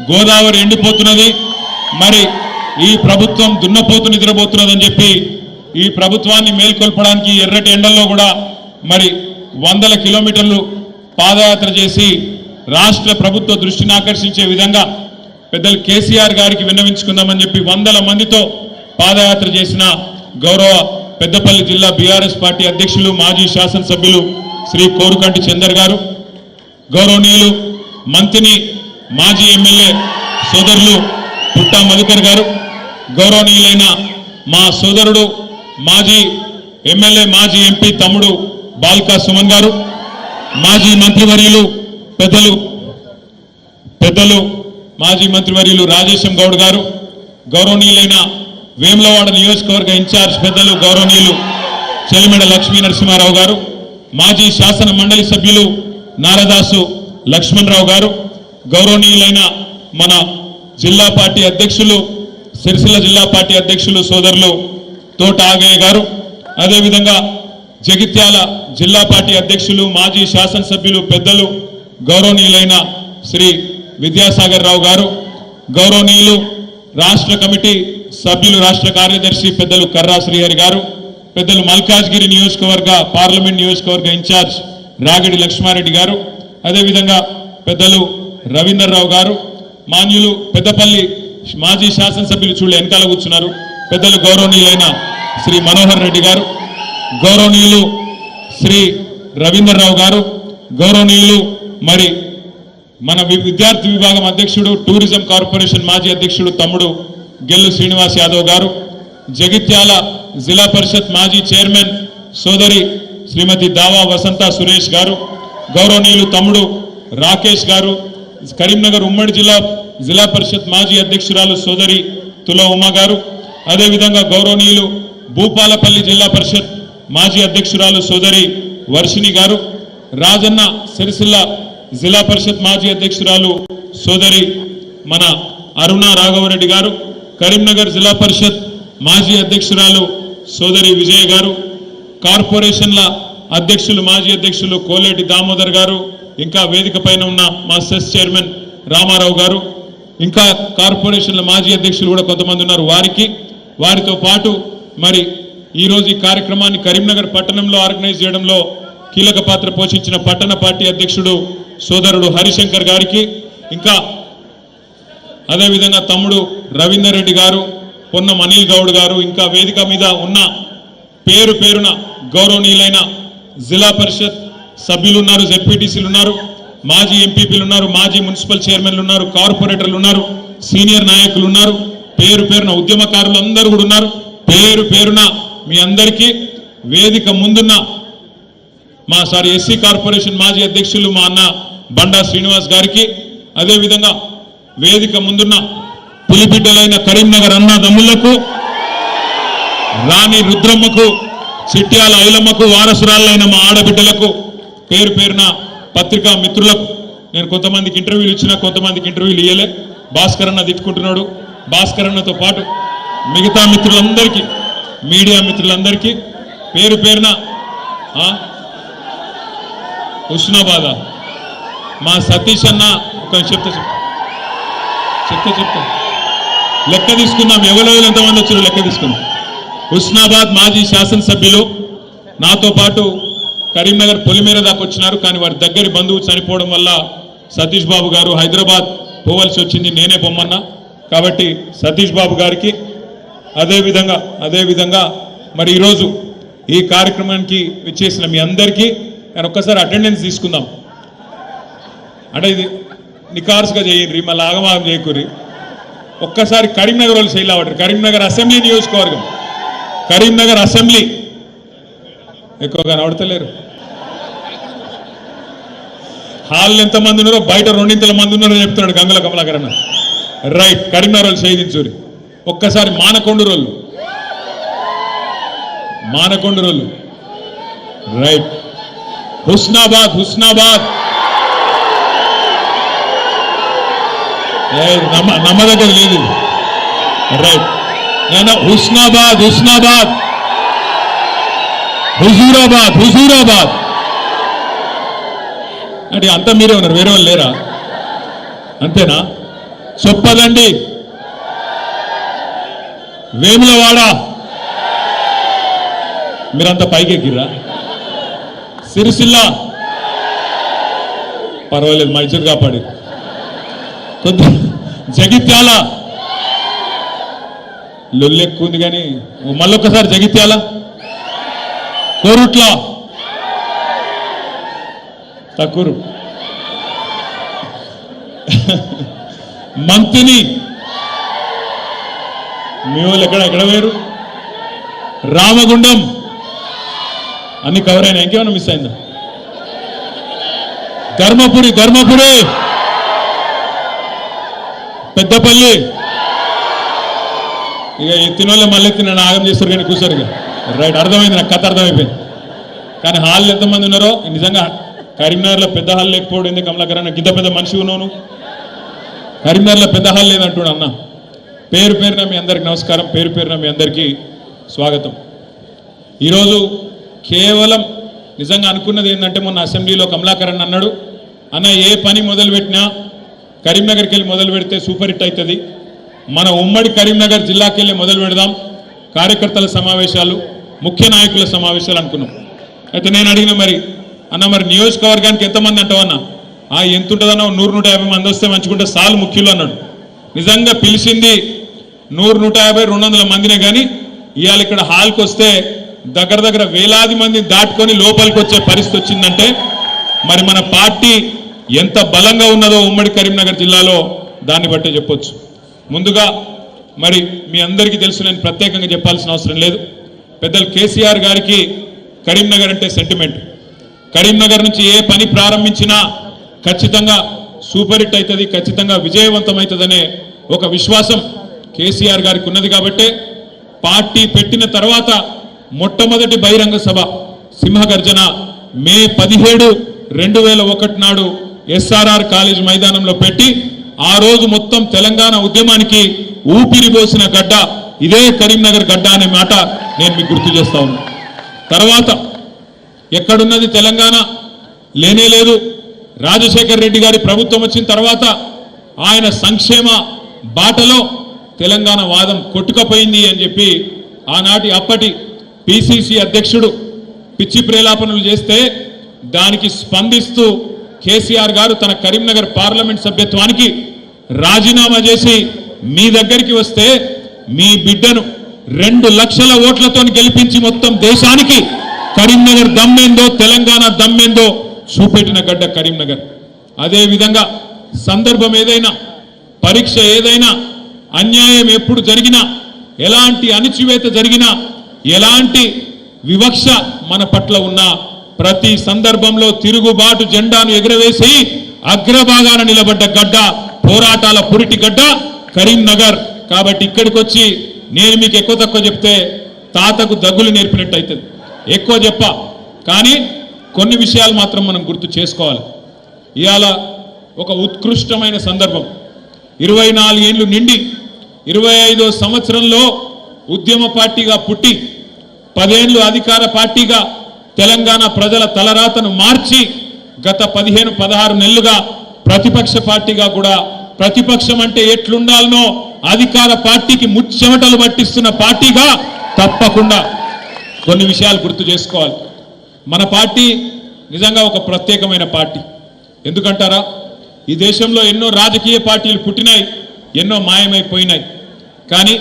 గోదావరి ఎండిపోతున్నది, మరి ఈ ప్రభుత్వం దున్నపోతు నిద్రపోతున్నదని చెప్పి ఈ ప్రభుత్వాన్ని మేల్కొల్పడానికి ఎర్రటి ఎండల్లో కూడా మరి వందల కిలోమీటర్లు పాదయాత్ర చేసి రాష్ట్ర ప్రభుత్వ దృష్టిని ఆకర్షించే విధంగా పెద్దలు కేసీఆర్ గారికి విన్నవించుకుందామని చెప్పి వందల మందితో పాదయాత్ర చేసిన గౌరవ పెద్దపల్లి జిల్లా బీఆర్ఎస్ పార్టీ అధ్యక్షులు మాజీ శాసనసభ్యులు శ్రీ కోరుకంటి చందర్ గారు, గౌరవనీయులు మంత్రిని మాజీ ఎమ్మెల్యే సోదరులు పుట్టా మధుకర్ గారు, గౌరవనీయులైన మా సోదరుడు మాజీ ఎమ్మెల్యే మాజీ ఎంపీ తమ్ముడు బాల్కా సుమన్ గారు, మాజీ మంత్రివర్యులు పెద్దలు మాజీ మంత్రివర్యులు రాజేశం గౌడ్ గారు, గౌరవనీయులైన వేములవాడ నియోజకవర్గ ఇన్ఛార్జ్ పెద్దలు గౌరవనీయులు చెలిమెడ లక్ష్మీ నరసింహారావు గారు, మాజీ శాసన మండలి సభ్యులు నారదాసు లక్ష్మణరావు గారు, గౌరవనీయులైన మన జిల్లా పార్టీ అధ్యక్షులు సిరిసిల్ల జిల్లా పార్టీ అధ్యక్షులు సోదరులు తోట ఆగయ్య గారు, అదేవిధంగా జగిత్యాల జిల్లా పార్టీ అధ్యక్షులు మాజీ శాసనసభ్యులు పెద్దలు గౌరవనీయులైన శ్రీ విద్యాసాగర్ రావు గారు, గౌరవనీయులు రాష్ట్ర కమిటీ సభ్యులు రాష్ట్ర కార్యదర్శి పెద్దలు కర్రా శ్రీహరి గారు, పెద్దలు మల్కాజ్గిరి నియోజకవర్గ పార్లమెంట్ నియోజకవర్గ ఇన్ఛార్జ్ రాగిడి లక్ష్మారెడ్డి గారు, అదేవిధంగా పెద్దలు రవీందర్రావు గారు, మాన్యులు పెద్దపల్లి మాజీ శాసనసభ్యులు చూడలే వెనకాల కూర్చున్నారు పెద్దలు గౌరవనీయులైన శ్రీ మనోహర్ రెడ్డి గారు, గౌరవనీయులు శ్రీ రవీందర్రావు గారు, గౌరవనీయులు మరి మన విద్యార్థి విభాగం అధ్యక్షుడు టూరిజం కార్పొరేషన్ మాజీ అధ్యక్షుడు తమ్ముడు గెల్లు శ్రీనివాస్ యాదవ్ గారు, జగిత్యాల జిల్లా పరిషత్ మాజీ చైర్మన్ సోదరి శ్రీమతి దావా వసంత సురేష్ గారు, గౌరవనీయులు తమ్ముడు రాకేష్ గారు, కరీంనగర్ ఉమ్మడి జిల్లా పరిషత్ మాజీ అధ్యక్షురాలు సోదరి తుల ఉమా గారు, అదేవిధంగా గౌరవనీయులు భూపాలపల్లి జిల్లా పరిషత్ మాజీ అధ్యక్షురాలు సోదరి వర్షిణి గారు, రాజన్న సిరిసిల్ల జిల్లా పరిషత్ మాజీ అధ్యక్షురాలు సోదరి మన అరుణ రాఘవరెడ్డి గారు, కరీంనగర్ జిల్లా పరిషత్ మాజీ అధ్యక్షురాలు సోదరి విజయ గారు, కార్పొరేషన్ల అధ్యక్షులు మాజీ అధ్యక్షులు కోలేటి దామోదర్ గారు, ఇంకా వేదిక పైన ఉన్న మా సెస్ చైర్మన్ రామారావు గారు, ఇంకా కార్పొరేషన్ల మాజీ అధ్యక్షులు కూడా కొంతమంది ఉన్నారు. వారితో పాటు మరి ఈరోజు ఈ కార్యక్రమాన్ని కరీంనగర్ పట్టణంలో ఆర్గనైజ్ చేయడంలో కీలక పాత్ర పోషించిన పట్టణ పార్టీ అధ్యక్షుడు సోదరుడు హరిశంకర్ గారికి, ఇంకా అదేవిధంగా తమ్ముడు రవీందర్ రెడ్డి గారు, పొన్నం అనిల్ గౌడ్ గారు, ఇంకా వేదిక మీద ఉన్న పేరున గౌరవనీయులైన జిల్లా పరిషత్ సభ్యులు ఉన్నారు, జెడ్పీటీసీలు ఉన్నారు, మాజీ ఎంపీపీలు ఉన్నారు, మాజీ మున్సిపల్ చైర్మన్లు ఉన్నారు, కార్పొరేటర్లు ఉన్నారు, సీనియర్ నాయకులు ఉన్నారు, పేరున ఉద్యమకారులు అందరూ కూడా ఉన్నారు. పేరున మీ అందరికీ వేదిక ముందున్న మా ఎస్సీ కార్పొరేషన్ మాజీ అధ్యక్షులు మా అన్న బండా శ్రీనివాస్ గారికి, అదేవిధంగా వేదిక ముందున్న పులిబిడ్డలైన కరీంనగర్ అన్నదమ్ములకు, రాణి రుద్రమ్మకు, చిట్యాల ఐలమ్మకు వారసురాలైన మా ఆడబిడ్డలకు, పేరున పత్రికా మిత్రులకు, నేను కొంతమందికి ఇంటర్వ్యూలు ఇచ్చినా కొంతమందికి ఇంటర్వ్యూలు ఇయ్యలే. భాస్కర్ అన్న తిట్టుకుంటున్నాడు. భాస్కర్ అన్నతో పాటు మిగతా మిత్రులందరికీ, మీడియా మిత్రులందరికీ పేరున హుస్నాబాద్ మా సతీష్ అన్న ఒక చెప్తా లెక్క తీసుకున్నాం. ఎవరెవరు ఎంతమంది వచ్చారో లెక్క తీసుకున్నాం. హుస్నాబాద్ మాజీ శాసనసభ్యులు నాతో పాటు కరీంనగర్ పొలిమేర దాకా వచ్చినారు. కానీ వారి దగ్గర బంధువు చనిపోవడం వల్ల సతీష్ బాబు గారు హైదరాబాద్ పోవలసి వచ్చింది. నేనే పొమ్మన్నా. కాబట్టి సతీష్ బాబు గారికి, అదేవిధంగా మరి ఈరోజు ఈ కార్యక్రమానికి విచ్చేసిన మీ అందరికీ నేను ఒక్కసారి అటెండెన్స్ తీసుకుందాం. అంటే ఇది నికార్స్గా చేయండి, మళ్ళీ ఆగమాగం చేయకూరి. ఒక్కసారి కరీంనగర్ వాళ్ళు శైలావటారు. కరీంనగర్ అసెంబ్లీ నియోజకవర్గం, కరీంనగర్ అసెంబ్లీ ఎక్కువగా నడతలేరు. హాల్ ఎంతమంది ఉన్నారో బయట 2 మంది ఉన్నారో చెప్తున్నాడు గంగుల కమలాకర్ అన్న. రైట్, కరీంనగర్ వాళ్ళు చేయించూరి. ఒక్కసారి మానకొండ రోళ్ళు రైట్. హుస్నాబాద్ నమ్మదగ్గర లేదు. రైట్, హుస్నాబాద్ హుజూరాబాద్ అంటే అంతా మీరే ఉన్నారు, వేరే వాళ్ళు లేరా? అంతేనా? చొప్పదండి, వేములవాడ, మీరంతా పైకెక్కిర్రా, సిరిసిల్ల పర్వాలేదు మా ఇజ్జత్ కాపాడి, కొద్ది జగిత్యాల లొల్లెక్కువ ఉంది కానీ మళ్ళొక్కసారి జగిత్యాల, కోరుట్ల, తక్కువ, మంతిని, మీ వాళ్ళు ఎక్కడ వేరు, రామగుండం అన్ని కవర్ అయినా, ఇంకేమైనా మిస్ అయిందా, ధర్మపురి, పెద్దపల్లి, ఇక ఎత్తిన వాళ్ళు మళ్ళీ ఎత్తిన ఆగం చేస్తారు కానీ కూర్చోరు. ఇక రైట్, అర్థమైంది, నాకు కథ అర్థమైపోయింది. కానీ హాల్ ఎంతమంది ఉన్నారో నిజంగా కరీంనగర్లో పెద్ద హాల్ లేకపోవడం ఎందుకు కమలాకర్ అన్న, గిద్ద పెద్ద మనిషి ఉన్నాను, కరీంనగర్లో పెద్ద హాల్ లేదంటున్నాడు అన్న. పేరు పేరున మీ అందరికి నమస్కారం, పేరు పేరున మీ అందరికీ స్వాగతం. ఈరోజు కేవలం నిజంగా అనుకున్నది ఏంటంటే, మొన్న అసెంబ్లీలో కమలాకర్ అన్న అన్నాడు, అన్న ఏ పని మొదలుపెట్టినా కరీంనగర్కి వెళ్ళి మొదలు పెడితే సూపర్ హిట్ అవుతుంది, మన ఉమ్మడి కరీంనగర్ జిల్లాకి వెళ్ళి మొదలు పెడదాం, కార్యకర్తల సమావేశాలు, ముఖ్య నాయకుల సమావేశాలు అనుకున్నాం. అయితే నేను అడిగిన, మరి అన్న మరి నియోజకవర్గానికి ఎంతమంది అంటావన్నా, ఎంత ఉంటుందన్న, 100-150 మంది వస్తే మంచుకుంటే సాలు ముఖ్యులు అన్నాడు. నిజంగా పిలిచింది 100-150, 200 మందినే, కానీ ఇవాళ ఇక్కడ హాల్కి వస్తే దగ్గర వేలాది మంది దాటుకొని లోపలికి వచ్చే పరిస్థితి వచ్చిందంటే మరి మన పార్టీ ఎంత బలంగా ఉన్నదో ఉమ్మడి కరీంనగర్ జిల్లాలో దాన్ని బట్టే చెప్పొచ్చు. ముందుగా మరి మీ అందరికీ తెలుసు, నేను ప్రత్యేకంగా చెప్పాల్సిన అవసరం లేదు, పెద్దలు కేసీఆర్ గారికి కరీంనగర్ అంటే సెంటిమెంట్. కరీంనగర్ నుంచి ఏ పని ప్రారంభించినా ఖచ్చితంగా సూపర్ హిట్ అవుతుంది, ఖచ్చితంగా విజయవంతమవుతుందనే ఒక విశ్వాసం కేసీఆర్ గారికి ఉన్నది. కాబట్టే పార్టీ పెట్టిన తర్వాత మొట్టమొదటి బహిరంగ సభ సింహగర్జన మే 17, 2001 నాడు ఎస్ఆర్ఆర్ కాలేజ్ మైదానంలో పెట్టి, ఆ రోజు మొత్తం తెలంగాణ ఉద్యమానికి ఊపిరి పోసిన గడ్డ ఇదే కరీంనగర్ గడ్డ అనే మాట నేను మీకు గుర్తు చేస్తా ఉన్నాను. తర్వాత ఎక్కడున్నది తెలంగాణ, లేనే లేదు. రాజశేఖర్ రెడ్డి గారి ప్రభుత్వం వచ్చిన తర్వాత ఆయన సంక్షేమ బాటలో తెలంగాణ వాదం కొట్టుకపోయింది అని చెప్పి ఆనాటి అప్పటి పిసిసి అధ్యక్షుడు పిచ్చి ప్రేలాపనలు చేస్తే దానికి స్పందిస్తూ కేసీఆర్ గారు తన కరీంనగర్ పార్లమెంట్ సభ్యత్వానికి రాజీనామా చేసి మీ దగ్గరికి వస్తే మీ బిడ్డను 2 లక్షల ఓట్లతో గెలిపించి మొత్తం దేశానికి కరీంనగర్ దమ్మేందో, తెలంగాణ దమ్మేందో చూపెట్టిన గడ్డ కరీంనగర్. అదే విధంగా సందర్భం ఏదైనా, పరీక్ష ఏదైనా, అన్యాయం ఎప్పుడు జరిగినా, ఎలాంటి అణిచివేత జరిగినా, ఎలాంటి వివక్ష మన పట్ల ఉన్నా ప్రతి సందర్భంలో తిరుగుబాటు జెండాను ఎగురవేసి అగ్రభాగాన నిలబడ్డ గడ్డ, పోరాటాల పురిటి గడ్డ కరీంనగర్. కాబట్టి ఇక్కడికి వచ్చి నేను మీకు ఎక్కువ తక్కువ చెప్తే తాతకు దగ్గులు నేర్పినట్టు అవుతుంది. ఎక్కువ చెప్ప, కానీ కొన్ని విషయాలు మాత్రం మనం గుర్తు చేసుకోవాలి. ఇవాళ ఒక ఉత్కృష్టమైన సందర్భం, 24 ఏళ్ళు నిండి 25వ సంవత్సరంలో ఉద్యమ పార్టీగా పుట్టి 10 ఏళ్ళు అధికార పార్టీగా తెలంగాణ ప్రజల తలరాతను మార్చి గత 15-16 నెలలుగా ప్రతిపక్ష పార్టీగా కూడా, ప్రతిపక్షం అంటే ఎట్లుండాలనో అధికార పార్టీకి ముచ్చెమటలు పట్టిస్తున్న పార్టీగా తప్పకుండా కొన్ని విషయాలు గుర్తు చేసుకోవాలి. మన పార్టీ నిజంగా ఒక ప్రత్యేకమైన పార్టీ. ఎందుకంటారా, ఈ దేశంలో ఎన్నో రాజకీయ పార్టీలు పుట్టినాయి, ఎన్నో మాయమైపోయినాయి, కానీ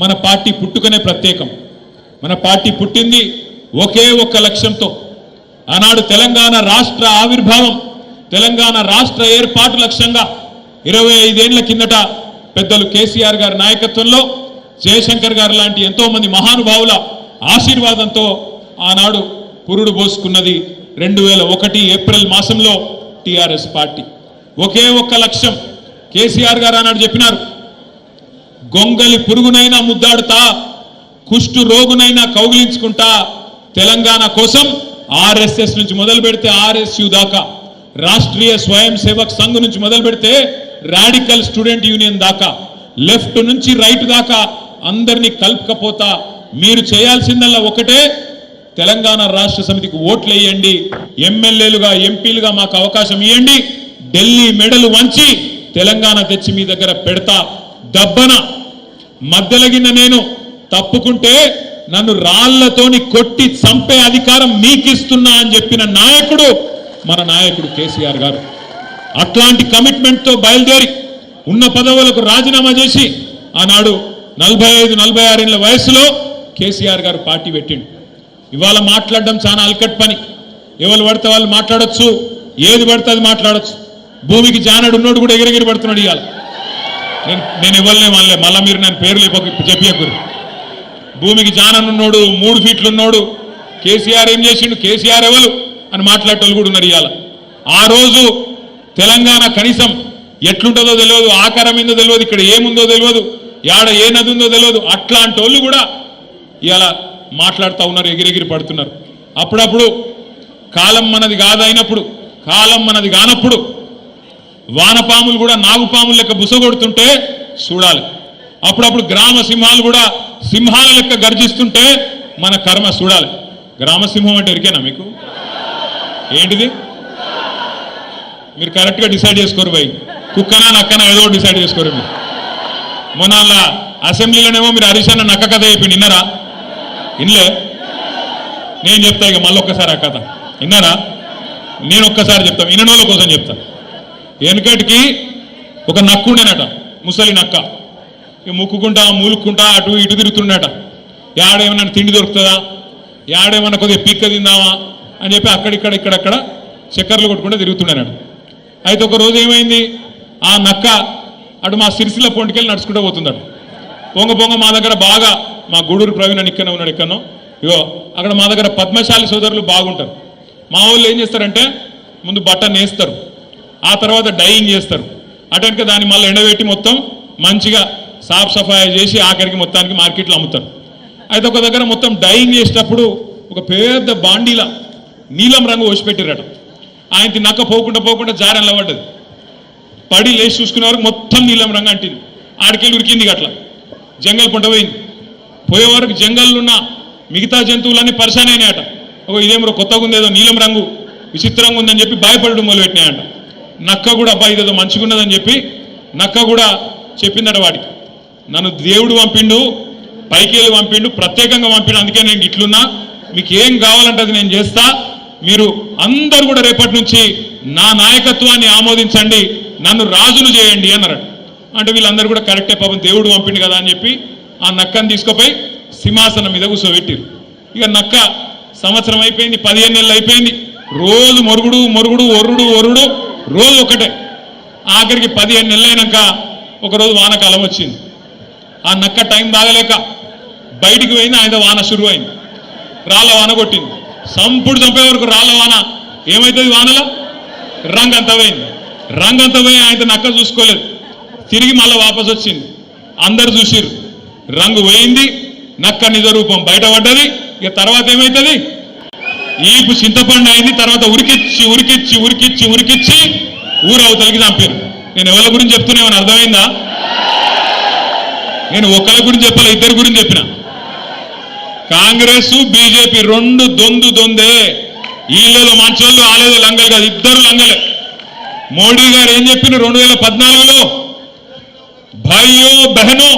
మన పార్టీ పుట్టుకనే ప్రత్యేకం. మన పార్టీ పుట్టింది ఒకే ఒక్క లక్ష్యంతో. ఆనాడు తెలంగాణ రాష్ట్ర ఆవిర్భావం, తెలంగాణ రాష్ట్ర ఏర్పాటు లక్ష్యంగా 25 ఏళ్ల కిందట పెద్దలు కేసీఆర్ గారి నాయకత్వంలో, జయశంకర్ గారు లాంటి ఎంతో మంది మహానుభావుల ఆశీర్వాదంతో ఆనాడు పురుడు పోసుకున్నది 2001 ఏప్రిల్ మాసంలో టిఆర్ఎస్ పార్టీ. ఒకే ఒక్క లక్ష్యం. కేసీఆర్ గారు ఆనాడు చెప్పినారు, గొంగలి పురుగునైనా ముద్దాడుతా, కుష్టు రోగునైనా కౌగిలించుకుంటా, తెలంగాణ కోసం ఆర్ఎస్ఎస్ నుంచి మొదలు పెడితే ఆర్ఎస్యు దాకా, రాష్ట్రీయ స్వయం సేవక్ సంఘ్ నుంచి మొదలు పెడితే రాడికల్ స్టూడెంట్ యూనియన్ దాకా, లెఫ్ట్ నుంచి రైట్ దాకా అందరినీ కలుపుకపోతా, మీరు చేయాల్సిందల్లా ఒకటే, తెలంగాణ రాష్ట్ర సమితికి ఓట్లు వేయండి, ఎమ్మెల్యేలుగా ఎంపీలుగా మాకు అవకాశం ఇవ్వండి, ఢిల్లీ మెడలు వంచి తెలంగాణ తెచ్చి మీ దగ్గర పెడతా దబ్బన మధ్యలగిన నేను తప్పుకుంటే నన్ను రాళ్లతోని కొట్టి చంపే అధికారం మీకిస్తున్నా అని చెప్పిన నాయకుడు మన నాయకుడు కేసీఆర్ గారు. అట్లాంటి కమిట్మెంట్తో బయలుదేరి ఉన్న పదవులకు రాజీనామా చేసి ఆనాడు 45-46 ఏళ్ల వయసులో కేసీఆర్ గారు పార్టీ పెట్టిండు. ఇవాళ మాట్లాడడం చాలా అల్కట్ పని. ఎవరు పడితే వాళ్ళు మాట్లాడొచ్చు, ఏది పడితే అది మాట్లాడొచ్చు. భూమికి జానడు ఉన్నోడు కూడా ఎగిరెగిరి పడుతున్నాడు. ఇవాళ నేను ఇవ్వలే మళ్ళీ మీరు నేను పేర్లు చెప్పకూరు. భూమికి జాననున్నోడు 3 ఫీట్లు ఉన్నోడు కేసీఆర్ ఏం చేసిండు, కేసీఆర్ ఎవరు అని మాట్లాడేటోళ్ళు కూడా ఉన్నారు. ఇవాళ ఆ రోజు తెలంగాణ కనీసం ఎట్లుంటుందో తెలియదు, ఆకారం ఏందో తెలియదు, ఇక్కడ ఏముందో తెలియదు, యాడ ఏ నది ఉందో తెలియదు. అట్లాంటి వాళ్ళు కూడా ఇవాళ మాట్లాడుతూ ఉన్నారు, ఎగిరెగిరి పడుతున్నారు. అప్పుడప్పుడు కాలం మనది కాదైనప్పుడు, కాలం మనది కానప్పుడు వానపాములు కూడా నాగుపాములు లెక్క బుసగొడుతుంటే చూడాలి. అప్పుడప్పుడు గ్రామ సింహాలు కూడా సింహాల లెక్క గర్జిస్తుంటే మన కర్మ చూడాలి. గ్రామసింహం అంటే ఎరికేనా మీకు? ఏంటిది? మీరు కరెక్ట్గా డిసైడ్ చేసుకోరు భయ్. కుక్కనా నక్కనా ఏదో డిసైడ్ చేసుకోరు మీరు. మొన్న అసెంబ్లీలోనేమో మీరు హరీష్ నక్క కథ చెప్పి విన్నారా? ఇన్లే. నేను చెప్తా ఇక మళ్ళీ ఒక్కసారి ఆ కథ విన్నారా? నేను ఒక్కసారి చెప్తాను, విననోళ్ళ కోసం చెప్తాను. వెనకటికి ఒక నక్కు ఉండేనట, ముసలి నక్క. ఇక ముక్కుకుంటా మూలుక్కుంటా అటు ఇటు తిరుగుతుండేట. యాడేమన్నా తిండి దొరుకుతుందా, యాడేమన్నా కొద్దిగా పీక్క తిందామా అని చెప్పి ఇక్కడక్కడ చక్కర్లు కొట్టుకుంటూ తిరుగుతుండేనట. అయితే ఒక రోజు ఏమైంది, ఆ నక్క అటు మా సిరిసిల్ల పొంటికెళ్ళి నడుచుకుంటూ పోతుందట. పొంగ మా దగ్గర బాగా మా గూడూరు ప్రవీణ్ అని ఇక్కడనే ఉన్నాడు, ఎక్కడనో. ఇగో అక్కడ మా దగ్గర పద్మశాలి సోదరులు బాగుంటారు. మా వాళ్ళు ఏం చేస్తారంటే ముందు బట్ట నేస్తారు, ఆ తర్వాత డైయింగ్ చేస్తారు. అటెనక దాన్ని మళ్ళీ ఎండబెట్టి మొత్తం మంచిగా సాఫ్ సఫాయి చేసి ఆఖరికి మొత్తానికి మార్కెట్లో అమ్ముతారు. అయితే ఒక దగ్గర మొత్తం డైయింగ్ చేసేటప్పుడు ఒక పెద్ద బాండీలా నీలం రంగు పోసిపెట్టిరట. ఆయనకి నక్క పోకుండా జారెన్లో పడ్డది. పడి లేచి చూసుకునే వరకు మొత్తం నీలం రంగు అంటింది. ఆడికెళ్ళి ఉరికింది. అట్లా జంగల్ పంట పోయింది. పోయే వరకు జంగల్లో ఉన్న మిగతా జంతువులన్నీ పరిశాన్ అయినాయట. ఇదేమో కొత్తగా ఉంది, ఏదో నీలం రంగు విచిత్రంగా ఉందని చెప్పి భయపడడం మొదలుపెట్టినాయట. నక్క కూడా అబ్బాయి ఇదేదో మంచిగా ఉన్నదని చెప్పి నక్క కూడా చెప్పిందట వాడికి, నన్ను దేవుడు పంపిండు, పైకి వెళ్ళి పంపిండు, ప్రత్యేకంగా పంపిండు, అందుకే నేను ఇట్లున్నా, మీకు ఏం కావాలంటే అది నేను చేస్తా, మీరు అందరూ కూడా రేపటి నుంచి నా నాయకత్వాన్ని ఆమోదించండి, నన్ను రాజును చేయండి అన్నారట. అంటే వీళ్ళందరూ కూడా కరెక్టే, పాపం దేవుడు పంపిండు కదా అని చెప్పి ఆ నక్కను తీసుకుపోయి సింహాసనం మీద కూర్చోబెట్టిరు. ఇక నక్క సంవత్సరం అయిపోయింది, 15 నెలలు అయిపోయింది, రోజు మొరుగుడు ఒరుడు రోజు ఒకటే. ఆఖరికి 15 నెలలు అయినాక ఒకరోజు వానకాలం వచ్చింది. ఆ నక్క టైం బాగలేక బయటికి పోయింది. ఆయన వాన శురువైంది, రాళ్ళ వాన కొట్టింది. సంపుడు చంపే వరకు రాళ్ళ వాన ఏమవుతుంది, వానలో రంగంతా పోయి ఆయన నక్క చూసుకోలేదు. తిరిగి మళ్ళీ వాపసు వచ్చింది. అందరు చూసిరు, రంగు పోయింది, నక్క నిజ రూపం బయటపడ్డది. ఇక తర్వాత ఏమవుతుంది, ఈపు చింతపండు అయింది. తర్వాత ఉరికిచ్చి ఊరవతలకి చంపారు. నేను ఎవరి గురించి చెప్తున్నామని అర్థమైందా? నేను ఒకరి గురించి చెప్పాలి, ఇద్దరి గురించి చెప్పిన. కాంగ్రెస్ బీజేపీ రెండు దొందే. వీళ్ళలో మంచోళ్ళు, ఆలేదో లంగలు కాదు, ఇద్దరు లంగలే. మోడీ గారు ఏం చెప్పిన 2014లో, भाइयों बहनों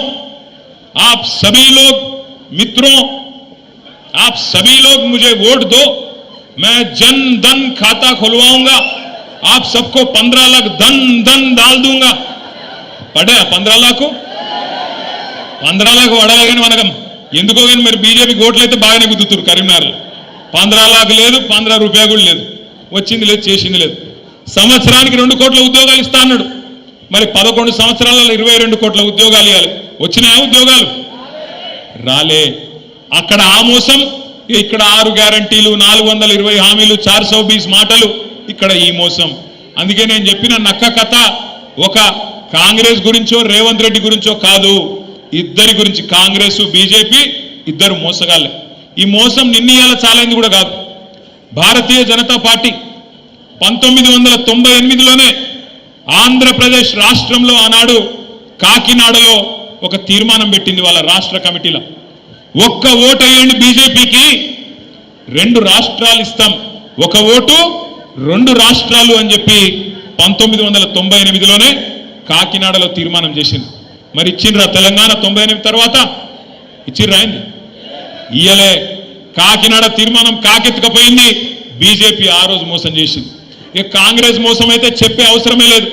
आप सभी लोग मित्रों आप सभी लोग मुझे वोट दो, मैं जन धन खाता खुलवाऊंगा, आप सबको 15 लाख धन डाल दूंगा. पढ़े 15 लाख పడాలి. కానీ మనకు ఎందుకో కానీ మరి బీజేపీకి ఓట్లు అయితే బాగానే గుద్దుతున్నారు. కరీంనగర్లో 15 లాఖ లేదు, 15 రూపాయ కూడా లేదు, వచ్చింది లేదు, చేసింది లేదు. సంవత్సరానికి 2 కోట్ల ఉద్యోగాలు ఇస్తా అన్నాడు. మరి 11 సంవత్సరాలలో 22 కోట్ల ఉద్యోగాలు ఇవ్వాలి. వచ్చినాయా ఉద్యోగాలు? రాలే. అక్కడ ఆ మోసం, ఇక్కడ 6 గ్యారంటీలు, 420 హామీలు, 420 మాటలు, ఇక్కడ ఈ మోసం. అందుకే నేను చెప్పిన నక్క కథ ఒక కాంగ్రెస్ గురించో రేవంత్ రెడ్డి గురించో కాదు, ఇద్దరి గురించి. కాంగ్రెస్ బీజేపీ ఇద్దరు మోసగాళ్ళే. ఈ మోసం నిన్నీయాల చాలైంది కూడా కాదు. భారతీయ జనతా పార్టీ 1998లోనే ఆంధ్రప్రదేశ్ రాష్ట్రంలో ఆనాడు కాకినాడలో ఒక తీర్మానం పెట్టింది వాళ్ళ రాష్ట్ర కమిటీలో. ఒక్క ఓటు వేయండి బీజేపీకి, 2 రాష్ట్రాలు ఇస్తాం, ఒక ఓటు 2 రాష్ట్రాలు అని చెప్పి 1998లోనే కాకినాడలో తీర్మానం చేసింది. మరి ఇచ్చిండ్రా తెలంగాణ 98 తర్వాత ఇచ్చిర్రా అయింది ఇయ్యలే. కాకినాడ తీర్మానం కాకెత్తుకపోయింది. బీజేపీ ఆ రోజు మోసం చేసింది. ఇక కాంగ్రెస్ మోసం అయితే చెప్పే అవసరమే లేదు.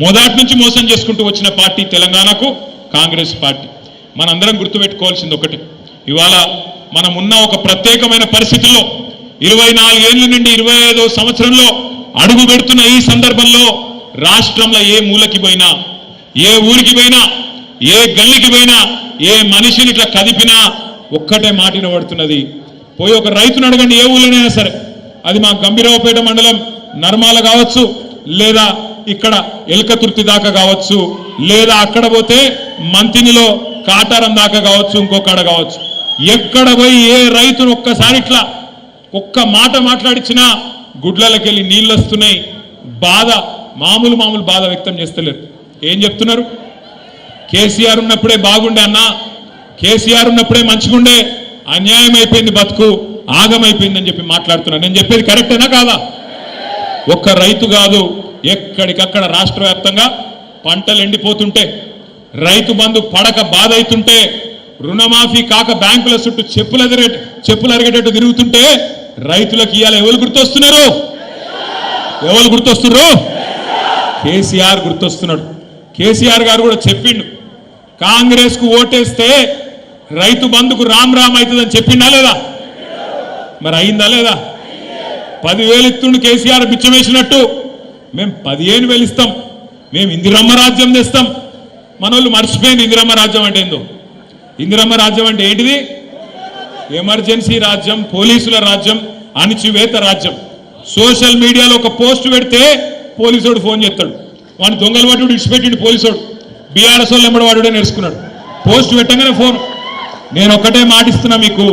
మొదటి నుంచి మోసం చేసుకుంటూ వచ్చిన పార్టీ తెలంగాణకు కాంగ్రెస్ పార్టీ. మనందరం గుర్తుపెట్టుకోవాల్సింది ఒకటి, ఇవాళ మనం ఉన్న ఒక ప్రత్యేకమైన పరిస్థితుల్లో 24 ఏళ్ల నుండి 25వ సంవత్సరంలో అడుగు పెడుతున్న ఈ సందర్భంలో రాష్ట్రంలో ఏ మూలకి పోయినా, ఏ ఊరికి పోయినా, ఏ గల్లికి పోయినా, ఏ మనిషిని ఇట్లా కదిపినా ఒక్కటే మాట వినబడుతున్నది. పోయి ఒక రైతును అడగండి, ఏ ఊళ్ళోనైనా సరే, అది మా గంభీరావుపేట మండలం నర్మాల కావచ్చు, లేదా ఇక్కడ ఎల్కతుర్తి దాకా కావచ్చు, లేదా అక్కడ పోతే మంతినిలో కాటారం దాకా కావచ్చు, ఇంకొకడ కావచ్చు, ఎక్కడ పోయి ఏ రైతును ఒక్కసారి ఇట్లా ఒక్క మాట మాట్లాడించినా గుడ్లకి వెళ్ళి నీళ్ళు వస్తున్నాయి. బాధ మామూలు బాధ వ్యక్తం చేస్తలేరు. ఏం చెప్తున్నారు? కేసీఆర్ ఉన్నప్పుడే బాగుండే అన్నా, కేసీఆర్ ఉన్నప్పుడే మంచిగుండే, అన్యాయం అయిపోయింది, బతుకు ఆగమైపోయిందని చెప్పి మాట్లాడుతున్నారు. నేను చెప్పేది కరెక్టేనా కాదా? ఒక్క రైతు కాదు, ఎక్కడికక్కడ రాష్ట్ర వ్యాప్తంగా పంటలు ఎండిపోతుంటే, రైతు బంధు పడక బాధ అవుతుంటే, రుణమాఫీ కాక బ్యాంకుల చుట్టూ చెప్పులు అరిగేటట్టు తిరుగుతుంటే రైతులకు ఇవాళ ఎవరు గుర్తొస్తున్నారు? ఎవరు గుర్తొస్తున్నారు? కేసీఆర్ గుర్తొస్తున్నాడు. కేసీఆర్ గారు కూడా చెప్పిండు, కాంగ్రెస్ కు ఓటేస్తే రైతు బంధుకు రామ్ అవుతుందని చెప్పిండా లేదా? మరి అయిందా లేదా? 10,000 ఇస్తుండు కేసీఆర్ బిచ్చమేసినట్టు. మేము 15,000 ఇస్తాం, మేము ఇందిరమ్మ రాజ్యం తెస్తాం. మనోళ్ళు మర్చిపోయింది ఇందిరమ్మ రాజ్యం అంటే ఏందో. ఇందిరమ్మ రాజ్యం అంటే ఏంటిది? ఎమర్జెన్సీ రాజ్యం, పోలీసుల రాజ్యం, అణిచివేత రాజ్యం. సోషల్ మీడియాలో ఒక పోస్ట్ పెడితే పోలీసుడు ఫోన్ చేస్తాడు, వాడిని దొంగలు వాడు ఇడిచిపెట్టిండు పోలీసుడు. బీఆర్ఎస్ వాళ్ళు ఎంబడి వాడుడే నేర్చుకున్నాడు. పోస్ట్ పెట్టగానే ఫోన్. నేను ఒక్కటే మాటిస్తున్నా మీకు,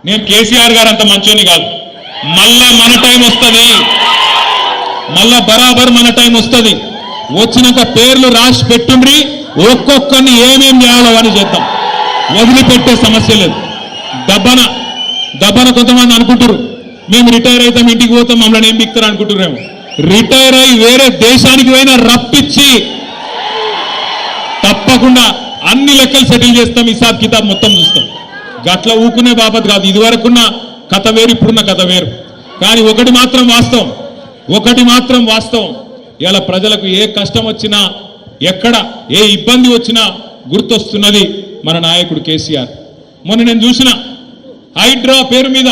నేను కేసీఆర్ గారు అంత మంచోని కాదు. మళ్ళా మన టైం వస్తుంది, మళ్ళా బరాబర్ మన టైం వస్తుంది. వచ్చినాక పేర్లు రాసి పెట్టుండ్రి, ఒక్కొక్కరిని ఏమేం చేయాలో అని చేద్దాం. వదిలిపెట్టే సమస్య లేదు. దబ్బన కొంతమంది అనుకుంటారు, మేము రిటైర్ అవుతాం, ఇంటికి పోతాం, మమ్మల్ని ఏం బిక్తారు అనుకుంటున్నాము. రిటైర్ అయ్యి వేరే దేశానికి పోయినా రప్పించి తప్పకుండా అన్ని లెక్కలు సెటిల్ చేస్తాం, హిసాబ్ కితాబ్ మొత్తం చూస్తాం. గట్ల ఊకునే బాబత్ కాదు. ఇదివరకున్న కథ వేరు, ఇప్పుడున్న కథ వేరు. కానీ ఒకటి మాత్రం వాస్తవం, ఇలా ప్రజలకు ఏ కష్టం వచ్చినా, ఎక్కడ ఏ ఇబ్బంది వచ్చినా గుర్తొస్తున్నది మన నాయకుడు కేసీఆర్. మొన్న నేను చూసిన హైడ్రా పేరు మీద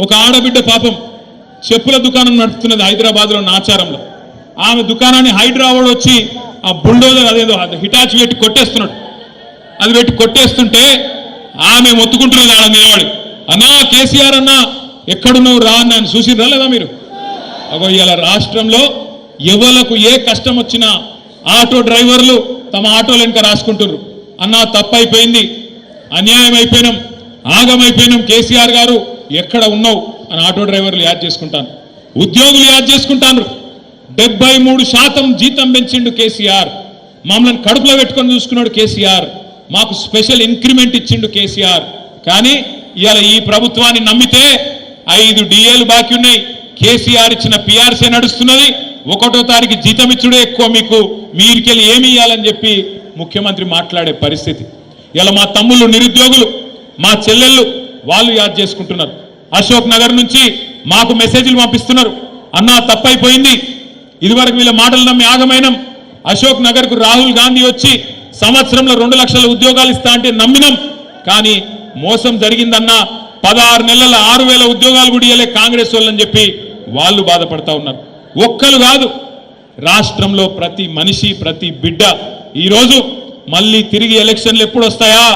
ఒక ఆడబిడ్డ పాపం చెప్పుల దుకాణం నడుపుతున్నది హైదరాబాద్లో నాచారంలో. ఆమె దుకాణాన్ని హైడ్రా వాడు వచ్చి ఆ బుల్డోజర్ అదేదో హిటాచి పెట్టి కొట్టేస్తున్నాడు. అది పెట్టి కొట్టేస్తుంటే ఆమె మొత్తుకుంటున్నది ఆడ నిలబడి, అన్నా కేసీఆర్ అన్నా ఎక్కడున్నావు రా అని చూసిర్రా లేదా మీరు? అగో ఇలా రాష్ట్రంలో ఎవలకు ఏ కష్టం వచ్చినా ఆటో డ్రైవర్లు తమ ఆటోలు వెనుక రాసుకుంటున్నారు, అన్నా తప్పైపోయింది, అన్యాయం అయిపోయినాం, ఆగమైపోయినాం, కేసీఆర్ గారు ఎక్కడ ఉన్నావు అని ఆటో డ్రైవర్లు యాద్ చేసుకుంటాను, ఉద్యోగులు యాద్ చేసుకుంటాను. 73% జీతం పెంచిండు కేసీఆర్. మమ్మల్ని కడుపులో పెట్టుకొని చూసుకున్నాడు కేసీఆర్. మాకు స్పెషల్ ఇంక్రిమెంట్ ఇచ్చిండు కేసీఆర్. కానీ ఇవాళ ఈ ప్రభుత్వాన్ని నమ్మితే 5 డిఏలు బాకీ ఉన్నాయి. కేసీఆర్ ఇచ్చిన పిఆర్సీ నడుస్తున్నది. 1వ తారీఖు జీతం ఇచ్చుడే ఎక్కువ మీకు, మీరికెళ్ళి ఏమి ఇవ్వాలని చెప్పి ముఖ్యమంత్రి మాట్లాడే పరిస్థితి. ఇలా మా తమ్ముళ్ళు నిరుద్యోగులు, మా చెల్లెళ్ళు వాళ్ళు యాద్ చేసుకుంటున్నారు. అశోక్ నగర్ నుంచి మాకు మెసేజ్లు పంపిస్తున్నారు, అన్నా తప్పైపోయింది, ఇదివరకు వీళ్ళ మాటలు నమ్మి ఆగమైనం. అశోక్ నగర్కు రాహుల్ గాంధీ వచ్చి సంవత్సరంలో 2 లక్షల ఉద్యోగాలు ఇస్తా అంటే నమ్మినాం, కానీ మోసం జరిగిందన్నా 16 నెలల 6,000 ఉద్యోగాలు కూడా ఇవ్వలే కాంగ్రెస్ వాళ్ళని చెప్పి వాళ్ళు బాధపడతా ఉన్నారు. ఒక్కరు కాదు, రాష్ట్రంలో ప్రతి మనిషి, ప్రతి బిడ్డ ఈరోజు మళ్ళీ తిరిగి ఎలక్షన్లు ఎప్పుడు వస్తాయా,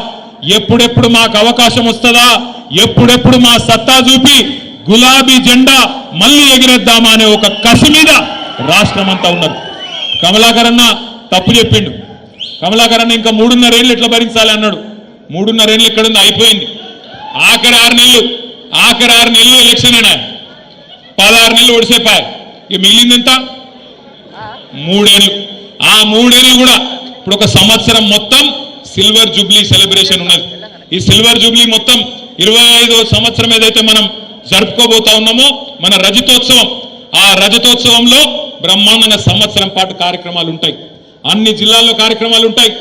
ఎప్పుడెప్పుడు మాకు అవకాశం వస్తుందా, ఎప్పుడెప్పుడు మా సత్తా చూపి గులాబీ జెండా మళ్ళీ ఎగిరేద్దామా అనే ఒక కసి మీద రాష్ట్రం అంతా ఉన్నారు. కమలాకర్ అన్న తప్పు చెప్పిండు. కమలాకర్ అన్న ఇంకా 3.5 ఏళ్ళు ఎట్లా భరించాలి అన్నాడు. 3.5 ఏళ్ళు ఎక్కడుంది, అయిపోయింది. ఆఖరి 6 నెలలు ఎలక్షన్ అయినా 16 నెలలు ఒడిసేపాయి. ఇక మిగిలిందంతా 3 ఏళ్ళు. ఆ 3 ఏళ్ళు కూడా ఇప్పుడు ఒక సంవత్సరం మొత్తం సిల్వర్ జూబ్లీ సెలబ్రేషన్ ఉన్నది. ఈ సిల్వర్ జూబ్లీ మొత్తం 25వ సంవత్సరం ఏదైతే మనం జరుపుకోబోతా ఉన్నామో మన రజతోత్సవం, ఆ రజతోత్సవంలో బ్రహ్మాండంగా సంవత్సరం పాటు కార్యక్రమాలు ఉంటాయి. అన్ని జిల్లాల్లో కార్యక్రమాలు ఉంటాయి,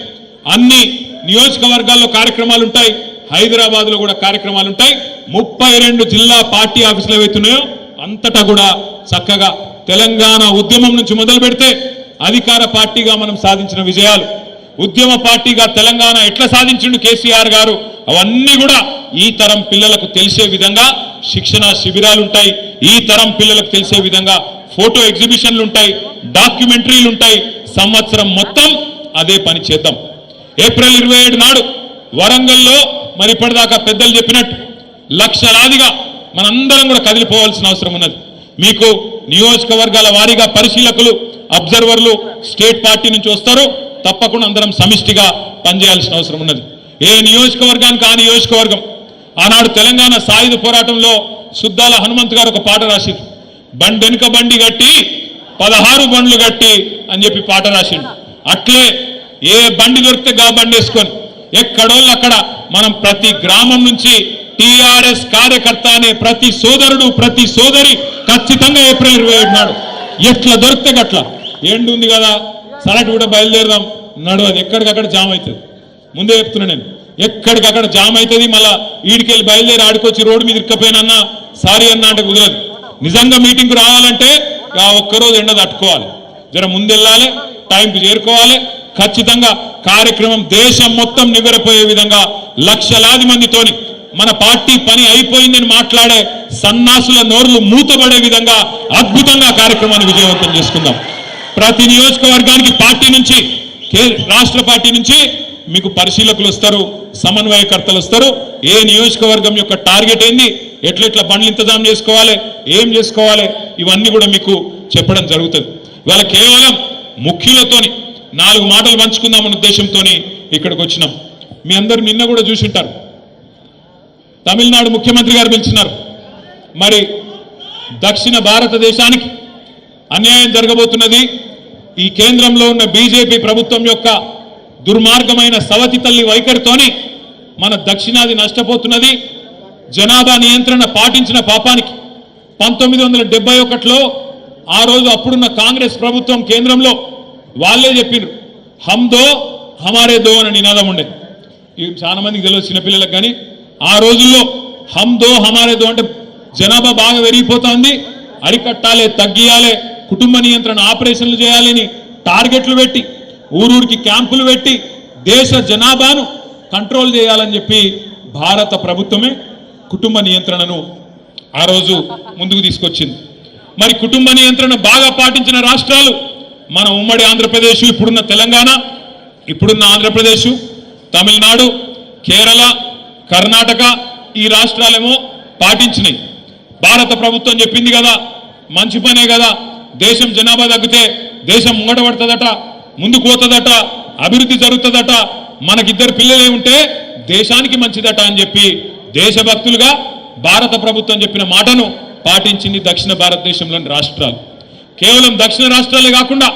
అన్ని నియోజకవర్గాల్లో కార్యక్రమాలు ఉంటాయి, హైదరాబాద్లో కూడా కార్యక్రమాలు ఉంటాయి. 32 జిల్లా పార్టీ ఆఫీసులు ఏవైతున్నాయో అంతటా కూడా చక్కగా తెలంగాణ ఉద్యమం నుంచి మొదలు పెడితే అధికార పార్టీగా మనం సాధించిన విజయాలు, ఉద్యమ పార్టీగా తెలంగాణ ఎట్లా సాధించిండు కేసీఆర్ గారు, అవన్నీ కూడా ఈ తరం పిల్లలకు తెలిసే విధంగా శిక్షణ శిబిరాలు ఉంటాయి, ఈ తరం పిల్లలకు తెలిసే విధంగా ఫోటో ఎగ్జిబిషన్లు ఉంటాయి, డాక్యుమెంటరీలు ఉంటాయి. సంవత్సరం మొత్తం అదే పని చేద్దాం. ఏప్రిల్ 27 నాడు వరంగల్లో మరి ఇప్పటిదాకా పెద్దలు చెప్పినట్టు లక్షలాదిగా మనందరం కూడా కదిలిపోవాల్సిన అవసరం ఉన్నది. మీకు నియోజకవర్గాల వారీగా పరిశీలకులు, అబ్జర్వర్లు స్టేట్ పార్టీ నుంచి వస్తారు. తప్పకుండా అందరం సమిష్టిగా పనిచేయాల్సిన అవసరం ఉన్నది. ఏ నియోజకవర్గానికి ఆ నియోజకవర్గం. ఆనాడు తెలంగాణ సాయుధ పోరాటంలో సుద్దాల హనుమంత్ గారు ఒక పాట రాసిండు. బండెనుక బండి గట్టి 16 బండ్లు గట్టి అని చెప్పి పాట రాసిండు. అట్లే ఏ బండి దొరికితే గా బండి వేసుకొని ఎక్కడోళ్ళు అక్కడ మనం ప్రతి గ్రామం నుంచి టీఆర్ఎస్ కార్యకర్త అనే ప్రతి సోదరుడు ప్రతి సోదరి ఖచ్చితంగా ఏప్రిల్ 27 నాడు ఎట్లా దొరికితే గట్లా ఎండు ఉంది కదా సరటి కూడా బయలుదేరదాం నడవదు, ఎక్కడికక్కడ జామ్ అవుతుంది. ముందే చెప్తున్నా నేను, ఎక్కడికక్కడ జామ్ అవుతుంది. మళ్ళా ఈడికెళ్ళి బయలుదేరి ఆడుకొచ్చి రోడ్డు మీద ఇరుక్కపోయినన్నా సారీ అన్నా అంటే కుదరదు. నిజంగా మీటింగ్కు రావాలంటే ఆ ఒక్కరోజు ఎండ తట్టుకోవాలి, జర ముందెళ్ళాలి, టైంకి చేరుకోవాలి. ఖచ్చితంగా కార్యక్రమం దేశం మొత్తం నివ్వెరపోయే విధంగా లక్షలాది మందితోని మన పార్టీ పని అయిపోయిందని మాట్లాడే సన్నాసుల నోర్లు మూతబడే విధంగా అద్భుతంగా కార్యక్రమాన్ని విజయవంతం చేసుకుందాం. ప్రతి నియోజకవర్గానికి పార్టీ నుంచి రాష్ట్ర పార్టీ నుంచి మీకు పరిశీలకులు వస్తారు, సమన్వయకర్తలు వస్తారు. ఏ నియోజకవర్గం యొక్క టార్గెట్ ఏంది, ఎట్లెట్లా బండ్లు ఇంతజాం చేసుకోవాలి, ఏం చేసుకోవాలి, ఇవన్నీ కూడా మీకు చెప్పడం జరుగుతుంది. ఇవాళ కేవలం ముఖ్యులతోని 4 మాటలు పంచుకుందామన్న ఉద్దేశంతో ఇక్కడికి వచ్చినాం. మీ అందరూ నిన్న కూడా చూసింటారు, తమిళనాడు ముఖ్యమంత్రి గారు పిలిచినారు. మరి దక్షిణ భారతదేశానికి అన్యాయం జరగబోతున్నది. ఈ కేంద్రంలో ఉన్న బీజేపీ ప్రభుత్వం యొక్క దుర్మార్గమైన సవతి తల్లి వైఖరితోని మన దక్షిణాది నష్టపోతున్నది. జనాభా నియంత్రణ పాటించిన పాపానికి 1971లో ఆ రోజు అప్పుడున్న కాంగ్రెస్ ప్రభుత్వం కేంద్రంలో వాళ్ళే చెప్పిండ్రు, హమ్ దో హమారే దో అని నినాదం ఉండేది. ఇవి చాలా మందికి తెలియదు చిన్నపిల్లలకు. కానీ ఆ రోజుల్లో హమ్ దో హమారే దో అంటే జనాభా బాగా పెరిగిపోతుంది, అరికట్టాలి, తగ్గియాలి, కుటుంబ నియంత్రణ ఆపరేషన్లు చేయాలని టార్గెట్లు పెట్టి ఊరూరికి క్యాంపులు పెట్టి దేశ జనాభాను కంట్రోల్ చేయాలని చెప్పి భారత ప్రభుత్వమే కుటుంబ నియంత్రణను ఆ రోజు ముందుకు తీసుకొచ్చింది. మరి కుటుంబ నియంత్రణ బాగా పాటించిన రాష్ట్రాలు మన ఉమ్మడి ఆంధ్రప్రదేశ్, ఇప్పుడున్న తెలంగాణ, ఇప్పుడున్న ఆంధ్రప్రదేశ్, తమిళనాడు, కేరళ, కర్ణాటక, ఈ రాష్ట్రాలేమో పాటించినాయి. భారత ప్రభుత్వం చెప్పింది కదా, మంచి పనే కదా, దేశం జనాభా తగ్గితే దేశం ముంగటపడుతుందట, ముందుకు పోతుందట, అభివృద్ధి జరుగుతుందట, మనకిద్దరు పిల్లలే ఉంటే దేశానికి మంచిదట అని చెప్పి దేశభక్తులుగా భారత ప్రభుత్వం చెప్పిన మాటను పాటించింది దక్షిణ భారతదేశంలోని రాష్ట్రాలు. కేవలం దక్షిణ రాష్ట్రాలే కాకుండా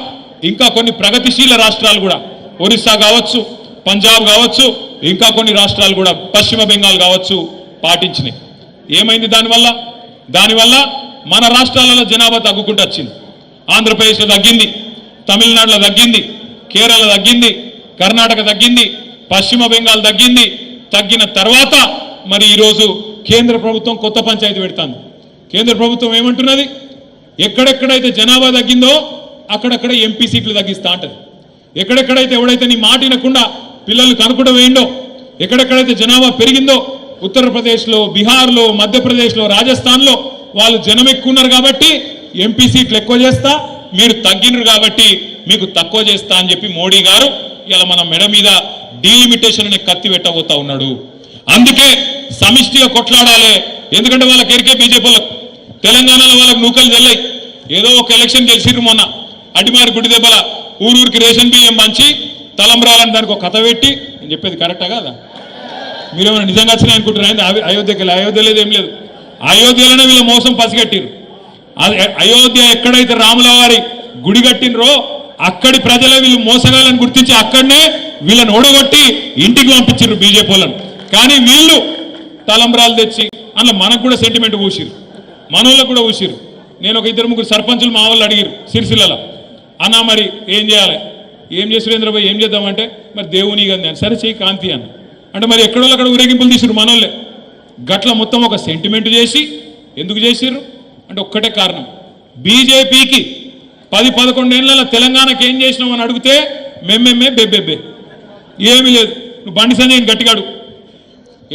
ఇంకా కొన్ని ప్రగతిశీల రాష్ట్రాలు కూడా, ఒరిస్సా కావచ్చు, పంజాబ్ కావచ్చు, ఇంకా కొన్ని రాష్ట్రాలు కూడా, పశ్చిమ బెంగాల్ కావచ్చు, పాటించినాయి. ఏమైంది దానివల్ల మన రాష్ట్రాలలో జనాభా తగ్గుకుంటూ వచ్చింది. ఆంధ్రప్రదేశ్లో తగ్గింది, తమిళనాడులో తగ్గింది, కేరళ తగ్గింది, కర్ణాటక తగ్గింది, పశ్చిమ బెంగాల్ తగ్గింది. తగ్గిన తర్వాత మరి ఈరోజు కేంద్ర ప్రభుత్వం కొత్త పంచాయతీ పెడుతుంది. కేంద్ర ప్రభుత్వం ఏమంటున్నది, ఎక్కడెక్కడైతే జనాభా తగ్గిందో అక్కడక్కడ ఎంపీ సీట్లు తగ్గిస్తా అంటది. ఎక్కడెక్కడైతే ఎవడైతే నీ మాట వినకుండా పిల్లలు కనుకుండా వేయండో, ఎక్కడెక్కడైతే జనాభా పెరిగిందో, ఉత్తరప్రదేశ్లో, బీహార్లో, మధ్యప్రదేశ్లో, రాజస్థాన్లో వాళ్ళు జనం ఎక్కువ ఉన్నారు కాబట్టి ఎంపీ సీట్లు ఎక్కువ చేస్తా, మీరు తగ్గినరు కాబట్టి మీకు తక్కువ చేస్తా అని చెప్పి మోడీ గారు ఇలా మన మెడ మీద డీలిమిటేషన్ అనే కత్తి పెట్టబోతా ఉన్నాడు. అందుకే సమిష్టిగా కొట్లాడాలి. ఎందుకంటే వాళ్ళకి ఎరికే బీజేపీ వాళ్ళకు తెలంగాణలో వాళ్ళకి నూకలు తెల్లాయి. ఏదో ఒక ఎలక్షన్ గెలిచిర్రు మొన్న, అడిమారి గుడి దెబ్బల ఊరూరికి రేషన్ బియ్యం పంచి తలంబ్రాలని దానికి ఒక కథ పెట్టి, నేను చెప్పేది కరెక్టా కాదా? మీరేమైనా నిజంగా వచ్చినాయి అనుకుంటున్నారా? అయోధ్యకి అయోధ్య లేదు, ఏం లేదు. అయోధ్యలోనే వీళ్ళ మోసం పసిగట్టిరు. అయోధ్య ఎక్కడైతే రాముల వారి గుడి కట్టినరో అక్కడి ప్రజలే వీళ్ళు మోసగాలని గుర్తించి అక్కడనే వీళ్ళని ఓడగొట్టి ఇంటికి పంపించారు బీజేపీ వాళ్ళను. కానీ వీళ్ళు తలంబ్రాలు తెచ్చి అందులో మనకు కూడా సెంటిమెంట్ ఊసిరు, మనోళ్ళకు కూడా ఊసిరు. నేను ఒక ఇద్దరు ముగ్గురు సర్పంచులు మా వాళ్ళు అడిగారు సిరిసిల్లలో, అన్నా మరి ఏం చేయాలి, ఏం చేసిరేంద్రబాయ్ ఏం చేద్దామంటే మరి దేవుని కదా నేను సరే చెయ్యి కాంతి అన్న అంటే మరి ఎక్కడో అక్కడ ఊరేగింపులు తీసిరు మనోళ్ళే. గట్ల మొత్తం ఒక సెంటిమెంట్ చేసి ఎందుకు చేసిర్రు అంటే ఒక్కటే కారణం, బీజేపీకి 10-11 ఏళ్ళ తెలంగాణకి ఏం చేసినావు అని అడిగితే మెమ్మెమ్మే బెబ్బెబ్బే ఏమీ లేదు. నువ్వు బండి సంజయ్ గట్టిగాడు